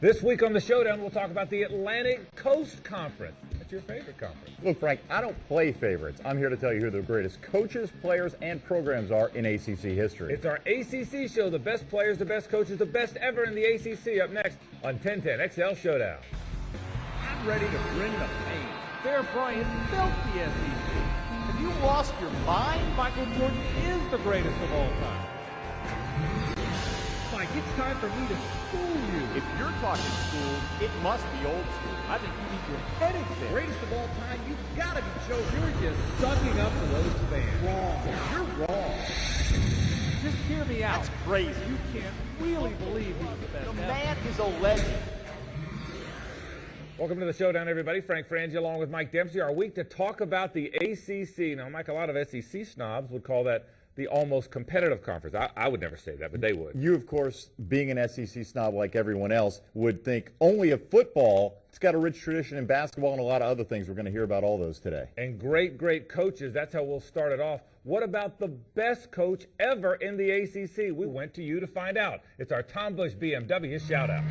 This week on the Showdown, we'll talk about the Atlantic Coast Conference. That's your favorite conference. Look, Frank, I don't play favorites. I'm here to tell you who the greatest coaches, players, and programs are in ACC history. It's our ACC show, the best players, the best coaches, the best ever in the ACC. Up next on 1010 XL Showdown. I'm ready to bring the pain. Bear Bryant built the SEC. Have you lost your mind? Michael Jordan is the greatest of all time. Mike, it's time for me to school you. If you're talking school, it must be old school. I think you need your head examined. Greatest of all time, you've got to be joking. You're just sucking up to those fans. Wrong. You're wrong. Just hear me out. That's crazy. You can't really believe he's the best. The man is a legend. Welcome to the Showdown, everybody. Frank Frangie along with Mike Dempsey. Our week to talk about the ACC. Now, Mike, a lot of SEC snobs would call that the almost competitive conference. I would never say that, but they would. You, of course, being an SEC snob like everyone else, would think only of football. It's got a rich tradition in basketball and a lot of other things. We're going to hear about all those today. And great, great coaches. That's how we'll start it off. What about the best coach ever in the ACC? We went to you to find out. It's our Tom Bush BMW shout-out.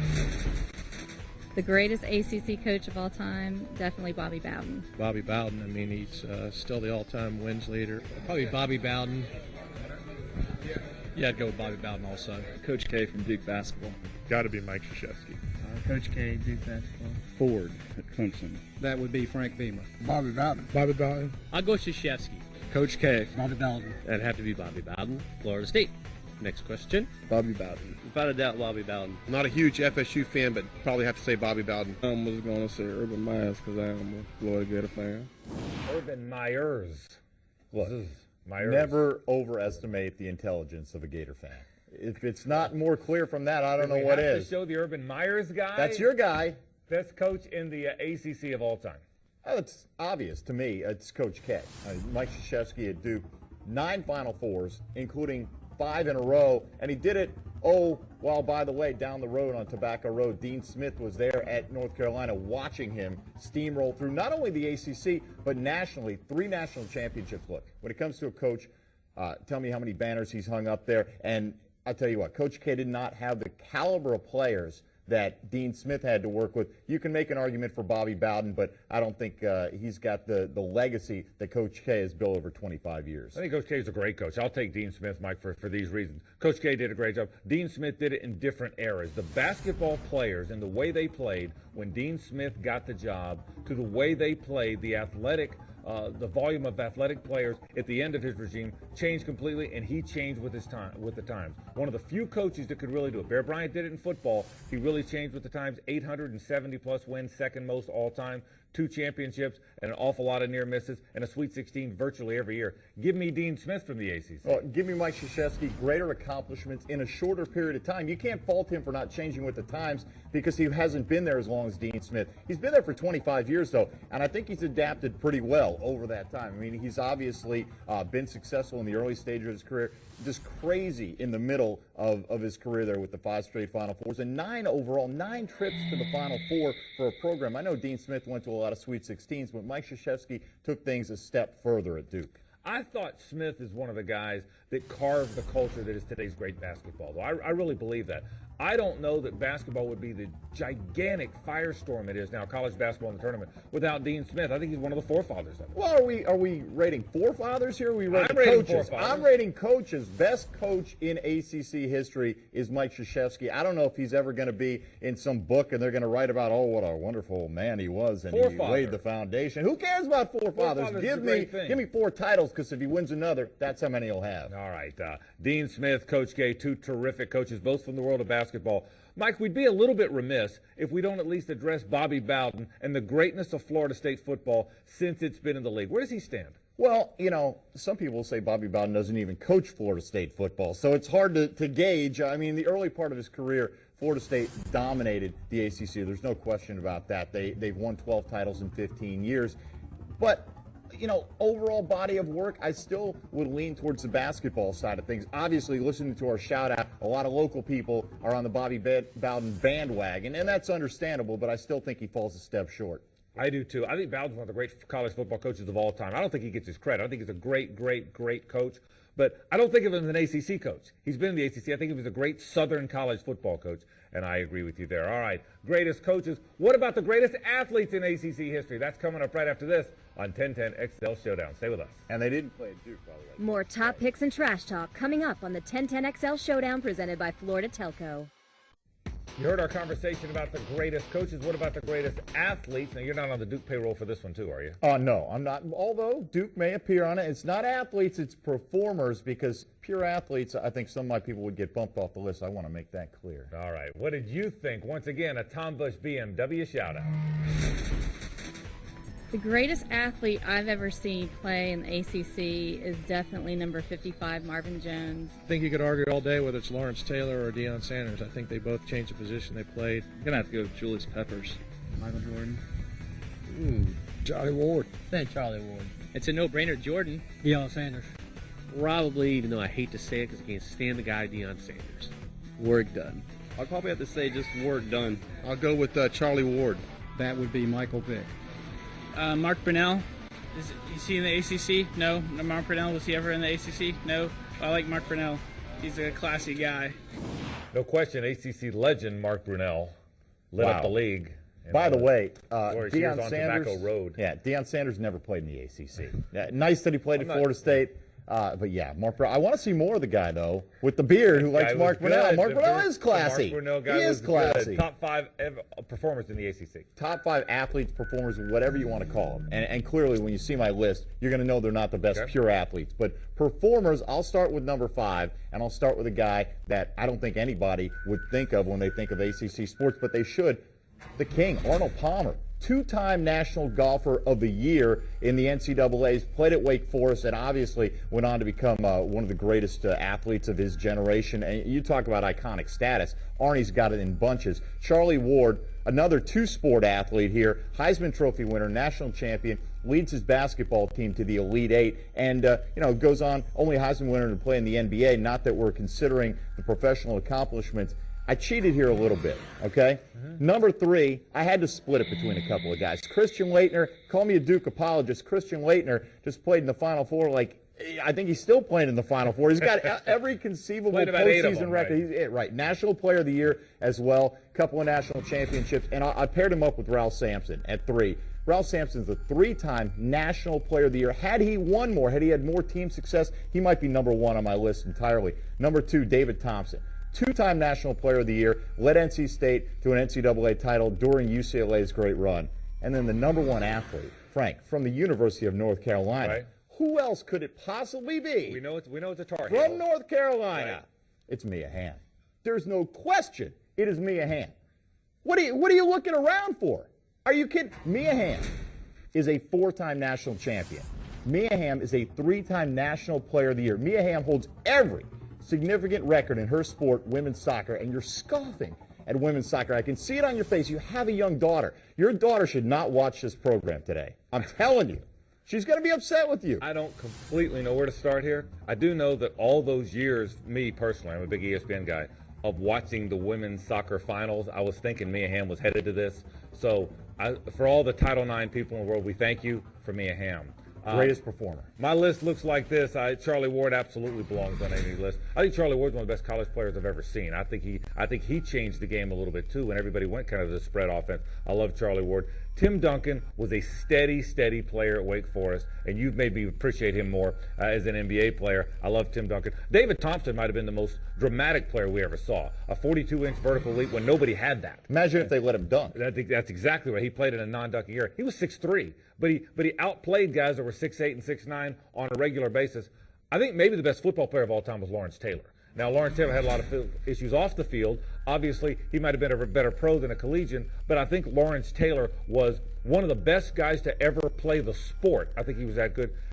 The greatest ACC coach of all time, definitely Bobby Bowden. Bobby Bowden, I mean, he's still the all-time wins leader. Probably Bobby Bowden. Yeah, I'd go with Bobby Bowden also. Coach K from Duke basketball. Got to be Mike Krzyzewski. Coach K, Duke basketball. Ford at Clemson. That would be Frank Beamer. Bobby Bowden. Bobby Bowden. I'll go Krzyzewski. Coach K. Bobby Bowden. That'd have to be Bobby Bowden, Florida State. Next question. Bobby Bowden. Without a doubt, Bobby Bowden. Not a huge FSU fan, but probably have to say Bobby Bowden. I was going to say Urban Myers because I am a Florida Gator fan. Urban Myers. Look, Myers. never overestimate the intelligence of a Gator fan. If it's not more clear from that, I don't know what is. Show the Urban Myers guy. That's your guy. Best coach in the ACC of all time. Oh, it's obvious to me. It's Coach K. Mike Krzyzewski at Duke, 9 Final Fours, including 5 in a row, and he did it, while, by the way, down the road on Tobacco Road, Dean Smith was there at North Carolina watching him steamroll through not only the ACC, but nationally, 3 national championships. Look, when it comes to a coach, tell me how many banners he's hung up there, and I'll tell you what, Coach K did not have the caliber of players that Dean Smith had to work with. You can make an argument for Bobby Bowden, but I don't think he's got the legacy that Coach K has built over 25 years. I think Coach K is a great coach. I'll take Dean Smith, Mike, for these reasons. Coach K did a great job. Dean Smith did it in different eras. The basketball players and the way they played when Dean Smith got the job to the way they played, the the volume of athletic players at the end of his regime changed completely, and he changed with the times. One of the few coaches that could really do it. Bear Bryant did it in football. He really changed with the times. 870-plus wins, second most all time. 2 championships, and an awful lot of near misses, and a Sweet 16 virtually every year. Give me Dean Smith from the ACC. Well, give me Mike Krzyzewski. Greater accomplishments in a shorter period of time. You can't fault him for not changing with the times because he hasn't been there as long as Dean Smith. He's been there for 25 years, though, and I think he's adapted pretty well over that time. I mean, he's obviously been successful in the early stages of his career, just crazy in the middle of his career there with the 5 straight Final Fours, and 9 overall, 9 trips to the Final Four for a program. I know Dean Smith went to a lot of Sweet 16s, but Mike Krzyzewski took things a step further at Duke. I thought Smith is one of the guys that carved the culture that is today's great basketball. Though I really believe that. I don't know that basketball would be the gigantic firestorm it is now, college basketball in the tournament, without Dean Smith. I think he's one of the forefathers of it. Well, are we rating forefathers here? Or are we rating coaches? I'm rating coaches. Best coach in ACC history is Mike Krzyzewski. I don't know if he's ever going to be in some book and they're going to write about, what a wonderful man he was and he laid the foundation. Who cares about forefathers? Give me 4 titles, because if he wins another, that's how many he'll have. All right. Dean Smith, Coach K, 2 terrific coaches, both from the world of basketball. Mike, we'd be a little bit remiss if we don't at least address Bobby Bowden and the greatness of Florida State football since it's been in the league. Where does he stand? Well, some people say Bobby Bowden doesn't even coach Florida State football, so it's hard to gauge. I mean, the early part of his career, Florida State dominated the ACC. There's no question about that. They've won 12 titles in 15 years. But overall body of work, I still would lean towards the basketball side of things. Obviously, listening to our shout-out, a lot of local people are on the Bobby Bowden bandwagon, and that's understandable, but I still think he falls a step short. I do, too. I think Bowden's one of the great college football coaches of all time. I don't think he gets his credit. I think he's a great, great, great coach. But I don't think of him as an ACC coach. He's been in the ACC. I think he was a great Southern college football coach. and I agree with you there. All right, greatest coaches. What about the greatest athletes in ACC history? That's coming up right after this on 1010 XL Showdown. Stay with us. And they didn't play at Duke, by the way. More top picks and trash talk coming up on the 1010 XL Showdown presented by Florida Telco. You heard our conversation about the greatest coaches. What about the greatest athletes? Now, you're not on the Duke payroll for this one, too, are you? No, I'm not. Although Duke may appear on it. It's not athletes, it's performers, because pure athletes, I think some of my people would get bumped off the list. I want to make that clear. All right. What did you think? Once again, a Tom Bush BMW shout-out. The greatest athlete I've ever seen play in the ACC is definitely number 55, Marvin Jones. I think you could argue all day whether it's Lawrence Taylor or Deion Sanders. I think they both changed the position they played. I'm gonna have to go with Julius Peppers. Michael Jordan. Charlie Ward. Say Charlie Ward. It's a no-brainer. Jordan. Deion Sanders. Probably, even though I hate to say it because I can't stand the guy, Deion Sanders. Work done. I'll probably have to say just work done. I'll go with Charlie Ward. That would be Michael Vick. Mark Brunell. Is he in the ACC? No. Mark Brunell, was he ever in the ACC? No. I like Mark Brunell. He's a classy guy. No question, ACC legend Mark Brunell lit up the league. By the way, Deion Sanders. Tobacco Road. Yeah, Deion Sanders never played in the ACC. Yeah, nice that he played at Florida State. But yeah, Mark Brunell. I want to see more of the guy, though, with the beard who likes Mark Brunell. Mark Brunell is classy. Mark Brunell guy he is classy. Good. Top 5 performers in the ACC. Top 5 athletes, performers, whatever you want to call them. And clearly, when you see my list, you're going to know they're not the best pure athletes. But performers, I'll start with number 5, and I'll start with a guy that I don't think anybody would think of when they think of ACC sports, but they should. The King, Arnold Palmer. 2-time National Golfer of the Year in the NCAAs, played at Wake Forest, and obviously went on to become one of the greatest athletes of his generation. And you talk about iconic status. Arnie's got it in bunches. Charlie Ward, another 2-sport athlete here, Heisman Trophy winner, national champion, leads his basketball team to the Elite Eight, and goes on, only Heisman winner to play in the NBA. Not that we're considering the professional accomplishments. I cheated here a little bit, okay? Number 3, I had to split it between a couple of guys. Christian Laettner, call me a Duke apologist. Christian Laettner just played in the Final Four. I think he's still playing in the Final Four. He's got every conceivable postseason record. Right, National Player of the Year as well, couple of national championships, and I paired him up with Ralph Sampson at 3. Ralph Sampson's a 3-time National Player of the Year. Had he won more, had he had more team success, he might be number 1 on my list entirely. Number 2, David Thompson. 2-time National Player of the Year, led NC State to an NCAA title during UCLA's great run. And then the number 1 athlete, Frank, from the University of North Carolina. Right. Who else could it possibly be? We know it's a Tar Heel. From North Carolina. Right. It's Mia Hamm. There's no question it is Mia Hamm. What are you looking around for? Are you kidding? Mia Hamm is a 4-time national champion. Mia Hamm is a 3-time National Player of the Year. Mia Hamm holds every significant record in her sport, women's soccer, and you're scoffing at women's soccer. I can see it on your face. You have a young daughter. Your daughter should not watch this program today. I'm telling you. She's going to be upset with you. I don't completely know where to start here. I do know that all those years, me personally, I'm a big ESPN guy, of watching the women's soccer finals, I was thinking Mia Hamm was headed to this. So for all the Title IX people in the world, we thank you for Mia Hamm. Greatest performer. My list looks like this. Charlie Ward absolutely belongs on any list. I think Charlie Ward's one of the best college players I've ever seen. I think he changed the game a little bit too, and everybody went kind of to the spread offense. I love Charlie Ward. Tim Duncan was a steady player at Wake Forest, and you've made me appreciate him more as an NBA player. I love Tim Duncan. David Thompson might have been the most dramatic player we ever saw. A 42-inch vertical leap when nobody had that. Imagine if they let him dunk. I think that's exactly right. He played in a non-dunking era. He was 6'3", but he outplayed guys that were 6'8" and 6'9" on a regular basis. I think maybe the best football player of all time was Lawrence Taylor. Now, Lawrence Taylor had a lot of issues off the field. Obviously, he might have been a better pro than a collegian, but I think Lawrence Taylor was one of the best guys to ever play the sport. I think he was that good.